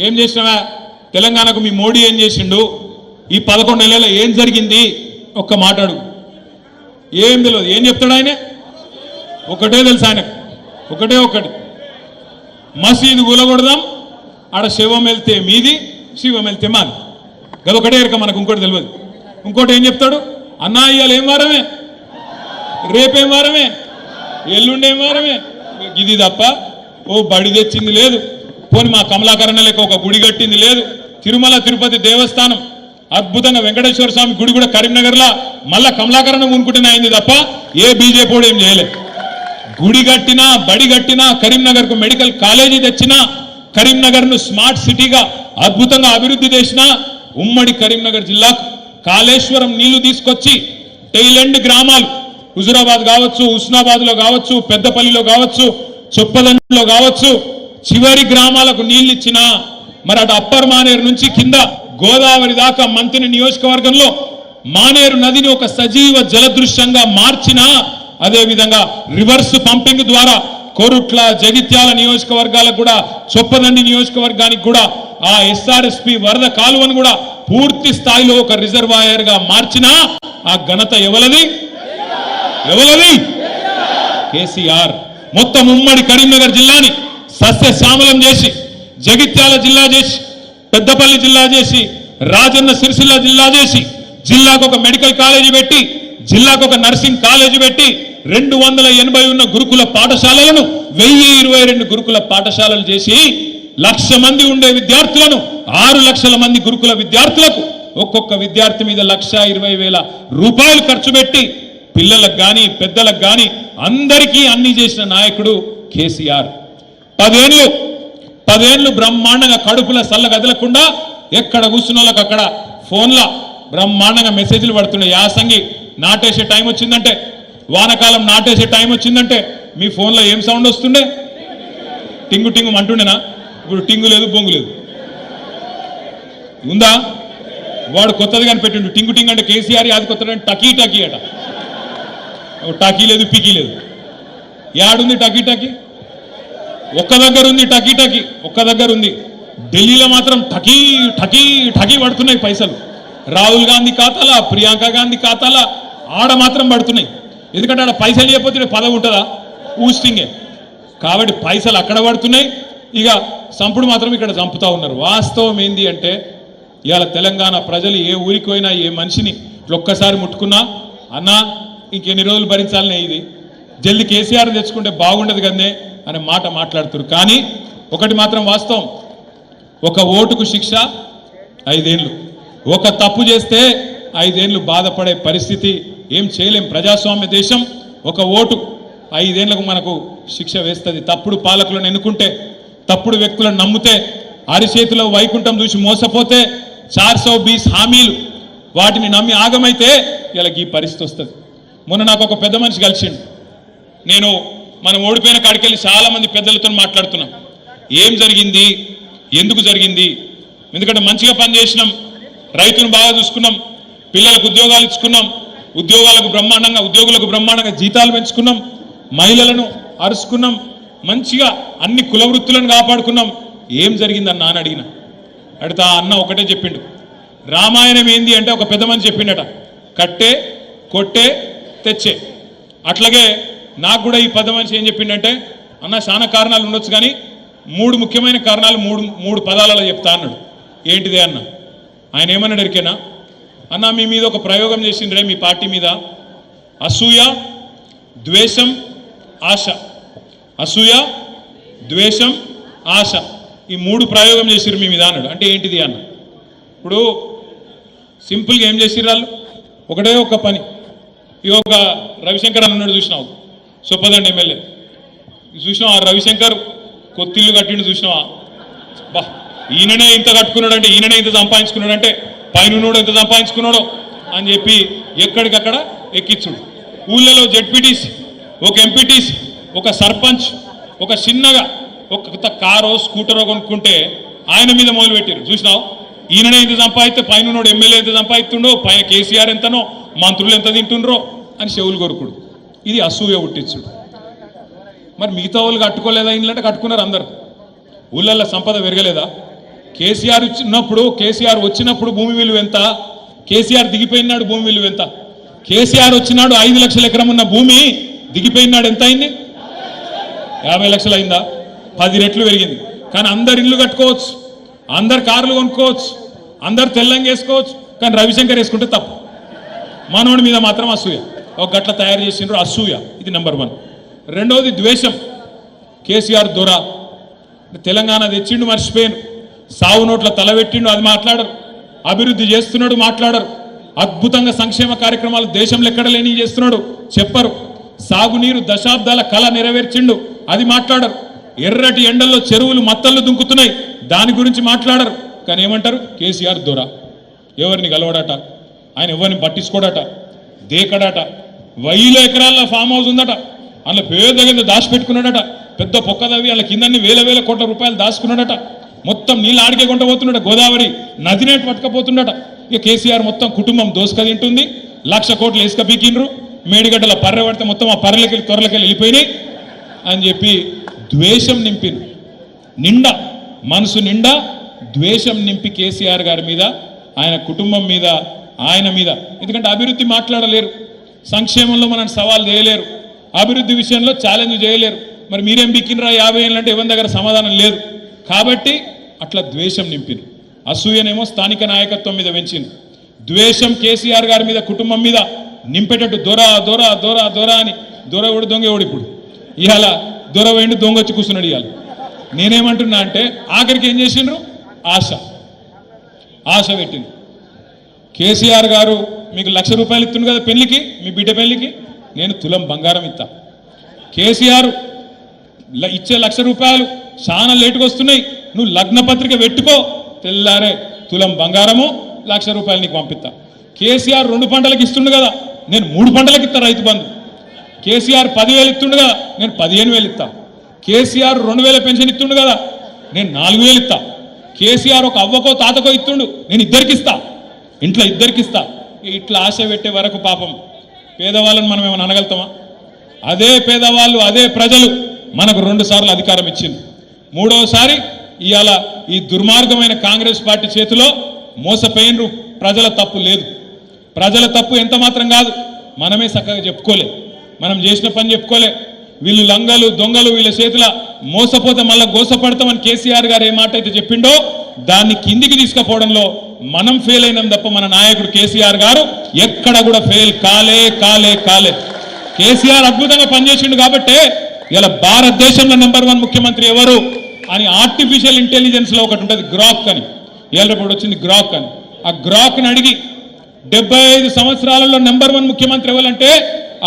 ఏం చేసినావా, తెలంగాణకు మీ మోడీ ఏం చేసిండు, ఈ 11 నెలల ఏం జరిగింది ఒక్క మాట్లాడు, ఏం తెలియదు. ఏం చెప్తాడు ఆయన, ఒకటే తెలుసు ఆయనకు, ఒకటి మసీదు కూలగొడదాం, ఆడ శివం వెళ్తే మీది శివం వెళ్తే మాది, గదొకటే ఎరక మనకు, ఇంకోటి తెలియదు. ఇంకోటి ఏం చెప్తాడు, అన్నా ఇవాళ ఏం వారమే, రేపేం వారమే, ఎల్లుండేం వారమే, ఇది తప్ప ఓ బడి తెచ్చింది లేదు, పోని మా కమలాకరణ లెక్క ఒక గుడి కట్టింది లేదు. తిరుమల తిరుపతి దేవస్థానం అద్భుతంగా వెంకటేశ్వర స్వామి గుడి కూడా కరీంనగర్లో మళ్ళా కమలాకరణం ఉనుకుంటూనే అయింది తప్ప ఏ బీజేపీ ఏం చేయలేదు. గుడి కట్టినా బడి కట్టినా కరీంనగర్కు మెడికల్ కాలేజీ తెచ్చినా కరీంనగర్ను స్మార్ట్ సిటీగా అద్భుతంగా అభివృద్ధి చేసిన ఉమ్మడి కరీంనగర్ జిల్లాకు కాళేశ్వరం నీళ్లు తీసుకొచ్చి టైలెండ్ గ్రామాలు హుజురాబాద్ కావచ్చు, హుస్నాబాద్లో కావచ్చు, పెద్దపల్లిలో కావచ్చు, చొప్పదండిలో కావచ్చు, చివరి గ్రామాలకు నీళ్లు ఇచ్చినా మరి అటు అప్పర్ మానేరు నుంచి కింద గోదావరి దాకా మంత్రి నియోజకవర్గంలో మానేరు నదిని ఒక సజీవ జలదృశ్యంగా మార్చినా, అదేవిధంగా రివర్స్ పంపింగ్ ద్వారా కోరుట్ల జగిత్యాల నియోజకవర్గాలకు కూడా చొప్పదండి నియోజకవర్గానికి కూడా ఆ ఎస్ఆర్ఎస్పి వరద కాలువను కూడా పూర్తి స్థాయిలో ఒక రిజర్వాయర్ గా మార్చినా ఆ ఘనత ఎవలది కేసీఆర్. మొత్తం ఉమ్మడి కరీంనగర్ జిల్లాని సస్యశ్యామలం చేసి, జగిత్యాల జిల్లా చేసి, పెద్దపల్లి జిల్లా చేసి, రాజన్న సిరిసిల్ల జిల్లా చేసి, జిల్లాకు ఒక మెడికల్ కాలేజీ పెట్టి, జిల్లాకు ఒక నర్సింగ్ కాలేజీ పెట్టి 280 ఉన్న గురుకుల పాఠశాలలను 1022 గురుకుల పాఠశాలలు చేసి 1,00,000 మంది ఉండే విద్యార్థులను 6 లక్షల మంది గురుకుల విద్యార్థులకు ఒక్కొక్క విద్యార్థి మీద 1,20,000 రూపాయలు ఖర్చు పెట్టి పిల్లలకు కానీ పెద్దలకు కానీ అందరికీ అన్ని చేసిన నాయకుడు కేసీఆర్. 10 ఏళ్ళు బ్రహ్మాండంగా కడుపుల సల్ల గదలకుండా ఎక్కడ కూర్చున్న వాళ్ళకి అక్కడ ఫోన్ల బ్రహ్మాండంగా మెసేజ్లు పడుతున్నాయి. యాసంగి నాటేసే టైం వచ్చిందంటే, వానకాలం నాటేసే టైం వచ్చిందంటే మీ ఫోన్లో ఏం సౌండ్ వస్తుండే, టింగు టింగు అంటుండేనా? ఇప్పుడు టింగు లేదు, బొంగు లేదు, ఉందా? వాడు కొత్తది కానీ పెట్టిండు టింగు టింగ్ అంటే కేసీఆర్ అది కొత్తది అంటే టకీ టకీ అట. టకీ లేదు, పికీ లేదు. యాడుంది టకీ టకీ? ఒక్క దగ్గర ఉంది టకీ టకీ, ఒక్క దగ్గర ఉంది. ఢిల్లీలో మాత్రం టకీ టకీ టకీ పడుతున్నాయి పైసలు. రాహుల్ గాంధీ ఖాతాలా, ప్రియాంక గాంధీ ఖాతాలా ఆడ మాత్రం పడుతున్నాయి. ఎందుకంటే ఆడ పైసలు లేకపోతే పదవి ఉంటుందా? ఊస్టింగే. కాబట్టి పైసలు అక్కడ పడుతున్నాయి, ఇక సంపుడు మాత్రం ఇక్కడ చంపుతా ఉన్నారు. వాస్తవం ఏంది అంటే ఇవాళ తెలంగాణ ప్రజలు ఏ ఊరికి పోయినా ఏ మనిషిని ఒక్కసారి ముట్టుకున్నా అన్నా ఇంకెన్ని రోజులు భరించాలనే, ఇది జల్ది కేసీఆర్ తెచ్చుకుంటే బాగుండదు కదనే అనే మాట మాట్లాడుతున్నారు. కానీ ఒకటి మాత్రం వాస్తవం, ఒక ఓటుకు శిక్ష 5 ఏళ్ళు, ఒక తప్పు చేస్తే 5 ఏళ్ళు బాధపడే పరిస్థితి. ఏం చేయలేం, ప్రజాస్వామ్య దేశం. ఒక ఓటు 5 ఏళ్లకు మనకు శిక్ష వేస్తుంది. తప్పుడు పాలకులను ఎన్నుకుంటే, తప్పుడు వ్యక్తులను నమ్మితే, అరిచేతిలో వైకుంఠం చూసి మోసపోతే, 420 హామీలు వాటిని నమ్మి ఆగమైతే ఇలా ఈ పరిస్థితి వస్తుంది. మొన్న నాకు ఒక పెద్ద మనిషి కలిసిండు. నేను మనం ఓడిపోయిన కాడికెళ్ళి చాలా మంది పెద్దలతో మాట్లాడుతున్నాం. ఏం జరిగింది, ఎందుకు జరిగింది? ఎందుకంటే మంచిగా పనిచేసినాం, రైతును బాగా చూసుకున్నాం, పిల్లలకు ఉద్యోగాలు ఇచ్చుకున్నాం, ఉద్యోగులకు బ్రహ్మాండంగా జీతాలు పెంచుకున్నాం, మహిళలను అరుచుకున్నాం, మంచిగా అన్ని కుల వృత్తులను కాపాడుకున్నాం. ఏం జరిగిందన్న అని అడిగిన. అడిగితే ఆ అన్న ఒకటే చెప్పిండు, రామాయణం ఏంది అంటే ఒక పెద్ద మనిషి చెప్పిండట, కట్టే కొట్టే తెచ్చే. అట్లాగే నాకు కూడా ఈ పెద్ద మనిషి ఏం చెప్పిండంటే, అన్న చాలా కారణాలు ఉండొచ్చు కానీ 3 ముఖ్యమైన కారణాలు మూడు పదాలలో చెప్తా అన్నాడు. ఏంటిదే అన్న? ఆయన ఏమన్నాడు ఎరికేనా? అన్న మీ మీద ఒక ప్రయోగం చేసిండ్రే, మీ పార్టీ మీద, అసూయ, ద్వేషం, ఆశ. అసూయ, ద్వేషం, ఆశ, ఈ 3 ప్రయోగం చేసిర్రు మీ మీద అన్నాడు. అంటే ఏంటిది అన్న? ఇప్పుడు సింపుల్గా ఏం చేసిర్రు వాళ్ళు? ఒకటే ఒక పని. ఈ ఒక రవిశంకర్ అన్నాడు, చూసినావు చొప్పదండి ఎమ్మెల్యే చూసినావు? ఆ రవిశంకర్ కొత్తిల్లు కట్టిండు చూసినావా? బా, ఈయననే ఇంత కట్టుకున్నాడంటే, ఈయననే ఇంత సంపాదించుకున్నాడంటే పైన ఎంత సంపాదించుకున్నాడో. అని చెప్పి ఎక్కడికక్కడ ఎక్కించుడు. ఊళ్ళలో జెడ్పీటీసీ, ఒక ఎంపీటీసీ, ఒక సర్పంచ్ ఒక చిన్నగా ఒక కారో స్కూటరో కొనుక్కుంటే ఆయన మీద మొదలు పెట్టారు. చూసినావు, ఈయననే ఎంత సంపాదిస్తే పైన ఎమ్మెల్యే ఎంత సంపాదిస్తుండో, పైన కేసీఆర్ ఎంతనో, మంత్రులు ఎంత తింటుండ్రో అని చెవులు కొరుకుడు. ఇది అసూయ పుట్టించుడు. మరి మిగతా వాళ్ళు కట్టుకోలేదా? ఇండ్లంటే కట్టుకున్నారు అందరు. ఊళ్ళల్లో సంపద పెరగలేదా? కేసీఆర్ వచ్చినప్పుడు భూమి విలువ ఎంత? కేసీఆర్ దిగిపోయినాడు భూమి విలువ ఎంత? కేసీఆర్ వచ్చినాడు 5 లక్షల ఎకరం ఉన్న భూమి దిగిపోయినాడు ఎంత అయింది? 50 లక్షలు అయిందా? 10 రెట్లు పెరిగింది. కానీ అందరు ఇల్లు కట్టుకోవచ్చు, అందరు కార్లు కొనుక్కోవచ్చు, అందరు తెల్లంగా వేసుకోవచ్చు. కానీ రవిశంకర్ వేసుకుంటే తప్పు. మనోడి మీద మాత్రం అసూయ. ఒక గట్ల తయారు చేసిండ్రు అసూయ. ఇది నెంబర్ 1. రెండవది ద్వేషం. కేసీఆర్ దొర తెలంగాణ తెచ్చిండు, మర్చిపోయాను. సావు నోట్ల తలబెట్టిండు, అది మాట్లాడరు. అభివృద్ధి చేస్తున్నాడు, మాట్లాడరు. అద్భుతంగా సంక్షేమ కార్యక్రమాలు దేశంలో ఎక్కడ లేని చేస్తున్నాడు, చెప్పరు. సాగునీరు దశాబ్దాల కళ నెరవేర్చిండు, అది మాట్లాడరు. ఎర్రటి ఎండల్లో చెరువులు మత్తళ్ళు దుంకుతున్నాయి, దాని గురించి మాట్లాడరు. కానీ ఏమంటారు? కేసీఆర్ దొర. ఎవరిని గలవడట, ఆయన ఎవరిని పట్టించుకోడట, దేకడట. 1000 ఎకరాల ఫామ్ హౌస్ ఉందట, అందులో పేద దాచిపెట్టుకున్నాడట. పెద్ద పొక్కదవి అందులో కిందన్ని వేల కోట్ల రూపాయలు దాచుకున్నాడట. మొత్తం నీళ్ళు ఆడికే కొంట పోతున్నాడు, గోదావరి నదినే పట్టుకపోతుండట. ఇక కేసీఆర్ మొత్తం కుటుంబం దోసుక తింటుంది. 1,00,000 కోట్లు ఇసుక పీకిండ్రు, మేడిగడ్డల పర్రె పడితే మొత్తం ఆ పర్రెలకెళ్ళి త్వరలకెళ్ళి వెళ్ళిపోయినాయి అని చెప్పి ద్వేషం నింపింది. నిండా మనసు నిండా ద్వేషం నింపి కేసీఆర్ గారి మీద, ఆయన కుటుంబం మీద, ఆయన మీద. ఎందుకంటే అభివృద్ధి మాట్లాడలేరు, సంక్షేమంలో మనం సవాల్ చేయలేరు, అభివృద్ధి విషయంలో ఛాలెంజ్ చేయలేరు. మరి మీరేం బిక్కినరా 50 ఏళ్ళు అంటే ఎవరి దగ్గర సమాధానం లేదు. కాబట్టి అట్లా ద్వేషం నింపింది. అసూయనేమో స్థానిక నాయకత్వం మీద పెంచింది. ద్వేషం కేసీఆర్ గారి మీద, కుటుంబం మీద నింపేటట్టు దొర దొర దొర దొర అని. దొర ఎవడు? దొంగ ఎవడు? ఇప్పుడు ఇవాళ దొర వేయండి, దొంగ వచ్చి కూర్చున్నాడు. ఇవాళ నేనేమంటున్నా అంటే ఆఖరికి ఏం చేసిండ్రు? ఆశ పెట్టింది. కేసీఆర్ గారు మీకు 1,00,000 రూపాయలు ఇస్తుంది కదా పెళ్లికి, మీ బిడ్డ పెళ్లికి, నేను తులం బంగారం ఇస్తా. కేసీఆర్ ఇచ్చే 1,00,000 రూపాయలు చాలా లేటుగా వస్తున్నాయి, నువ్వు లగ్న పత్రిక పెట్టుకో, తెల్లారే తులం బంగారము 1,00,000 రూపాయలు నీకు పంపిస్తా. కేసీఆర్ 2 పంటలకు ఇస్తుండు కదా, నేను 3 పంటలకు ఇస్తా రైతు బంధు. కేసీఆర్ 10,000 ఇస్తుండు కదా, నేను 15,000 ఇస్తా. కేసీఆర్ 2,000 పెన్షన్ ఇస్తుండు కదా, నేను 4,000 ఇస్తా. కేసీఆర్ ఒక అవ్వకో తాతకో ఇస్తుండు, నేను ఇద్దరికి ఇస్తా, ఇంట్లో ఇద్దరికి ఇస్తా. ఇట్లా ఆశ పెట్టే వరకు పాపం పేదవాళ్ళని మనం ఏమైనా అనగలుగుతామా? అదే పేదవాళ్ళు, అదే ప్రజలు మనకు 2 సార్లు అధికారం ఇచ్చింది. 3వసారి ఇవాళ ఈ దుర్మార్గమైన కాంగ్రెస్ పార్టీ చేతిలో మోసపోయినరు. ప్రజల తప్పు లేదు, ప్రజల తప్పు ఎంత మాత్రం కాదు. మనమే చక్కగా చెప్పుకోలే, మనం చేసిన పని చెప్పుకోలే. వీళ్ళు లంగలు దొంగలు, వీళ్ళ చేతుల మోసపోతే మళ్ళీ గోసపడతామని కేసీఆర్ గారు ఏ మాట అయితే చెప్పిండో దాన్ని కిందికి తీసుకుపోవడంలో మనం ఫెయిల్ అయినాం తప్ప మన నాయకుడు కేసీఆర్ గారు ఎక్కడ కూడా ఫెయిల్ కాలే. కేసీఆర్ అద్భుతంగా పనిచేసిండు కాబట్టే ఇలా భారతదేశంలో నెంబర్ 1 ముఖ్యమంత్రి ఎవరు అని ఆర్టిఫిషియల్ ఇంటెలిజెన్స్ లో ఒకటి ఉంటుంది, గ్రాక్ అని. ఏళ్ళప్పుడు వచ్చింది గ్రాక్ అని. ఆ గ్రాక్ని అడిగి 75 సంవత్సరాలలో నెంబర్ 1 ముఖ్యమంత్రి ఎవరంటే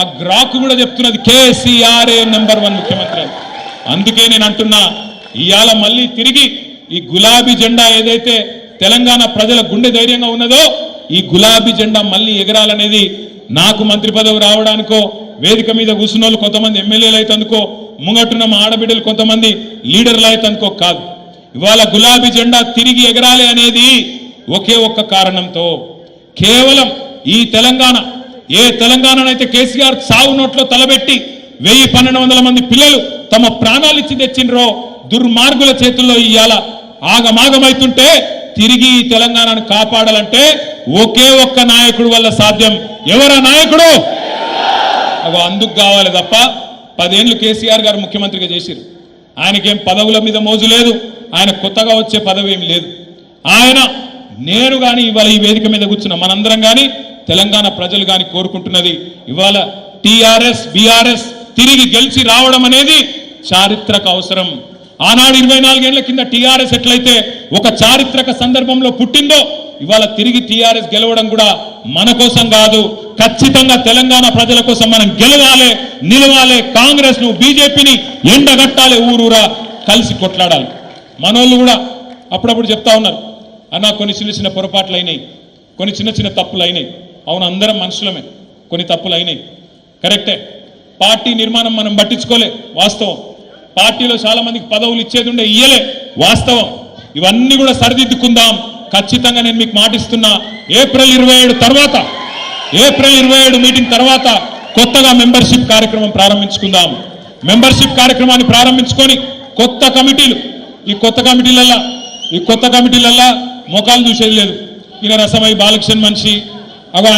ఆ గ్రాక్ కూడా చెప్తున్నది కేసీఆర్ నెంబర్ 1 ముఖ్యమంత్రి అని. అందుకే నేను అంటున్నా, ఇవాళ మళ్ళీ తిరిగి ఈ గులాబీ జెండా ఏదైతే తెలంగాణ ప్రజల గుండె ధైర్యంగా ఉన్నదో, ఈ గులాబీ జెండా మళ్ళీ ఎగరాలనేది నాకు మంత్రి పదవి రావడానికో, వేదిక మీద కూర్చున్న వాళ్ళు కొంతమంది ఎమ్మెల్యేలు అయితే అందుకో, ముంగట్టున్న మా ఆడబిడ్డలు కొంతమంది లీడర్లు అయితే అనుకో కాదు. ఇవాళ గులాబీ జెండా తిరిగి ఎగరాలి అనేది ఒకే ఒక్క కారణంతో, కేవలం ఈ తెలంగాణ, ఏ తెలంగాణనైతే కేసీఆర్ సావు నోట్లో తలబెట్టి 1,000-1,200 మంది పిల్లలు తమ ప్రాణాలు ఇచ్చి తెచ్చిండ్రో, దుర్మార్గుల చేతుల్లో ఇవాళ ఆగమాగమైతుంటే తిరిగి ఈ తెలంగాణను కాపాడాలంటే ఒకే ఒక్క నాయకుడు వల్ల సాధ్యం. ఎవరా నాయకుడు? అందుకు కావాలి తప్ప 10 ఏళ్ళు కేసీఆర్ గారు ముఖ్యమంత్రిగా చేసిరు. ఆయనకేం పదవుల మీద మోజు లేదు, ఆయన కొత్తగా వచ్చే పదవి ఏం లేదు. ఆయన నేను కానీ ఇవాళ ఈ వేదిక మీద కూర్చున్న మనందరం కానీ తెలంగాణ ప్రజలు కానీ కోరుకుంటున్నది, ఇవాళ టీఆర్ఎస్ బీఆర్ఎస్ తిరిగి గెలిచి రావడం అనేది చారిత్రక అవసరం. ఆనాడు 24 ఏళ్ల కింద టీఆర్ఎస్ ఎట్లయితే ఒక చారిత్రక సందర్భంలో పుట్టిందో, ఇవాళ తిరిగి టీఆర్ఎస్ గెలవడం కూడా మన కోసం కాదు, ఖచ్చితంగా తెలంగాణ ప్రజల కోసం మనం గెలవాలి, నిలవాలి. కాంగ్రెస్ ను బీజేపీని ఎండగట్టాలి, ఊరూరా కలిసి కొట్లాడాలి. మనోళ్ళు కూడా అప్పుడప్పుడు చెప్తా ఉన్నారు, అన్న కొన్ని చిన్న చిన్న పొరపాట్లు అయినాయి, కొన్ని చిన్న చిన్న తప్పులు అయినాయి. అవును, అందరం మనుషులమే, కొన్ని తప్పులు అయినాయి, కరెక్టే. పార్టీ నిర్మాణం మనం పట్టించుకోలే, వాస్తవం. పార్టీలో చాలా మందికి పదవులు ఇచ్చేది ఉండే, ఇయ్యలే, వాస్తవం. ఇవన్నీ కూడా సరిదిద్దుకుందాం. ఖచ్చితంగా నేను మీకు మాటిస్తున్నా, ఏప్రిల్ 27 తర్వాత, ఏప్రిల్ 27 మీటింగ్ తర్వాత కొత్తగా మెంబర్షిప్ కార్యక్రమం ప్రారంభించుకుందాం. మెంబర్షిప్ కార్యక్రమాన్ని ప్రారంభించుకొని కొత్త కమిటీలు, ఈ కొత్త కమిటీలల్లా ముఖాలు చూసేది లేదు. ఈయన రసమై బాలకృష్ణ మనిషి, అగో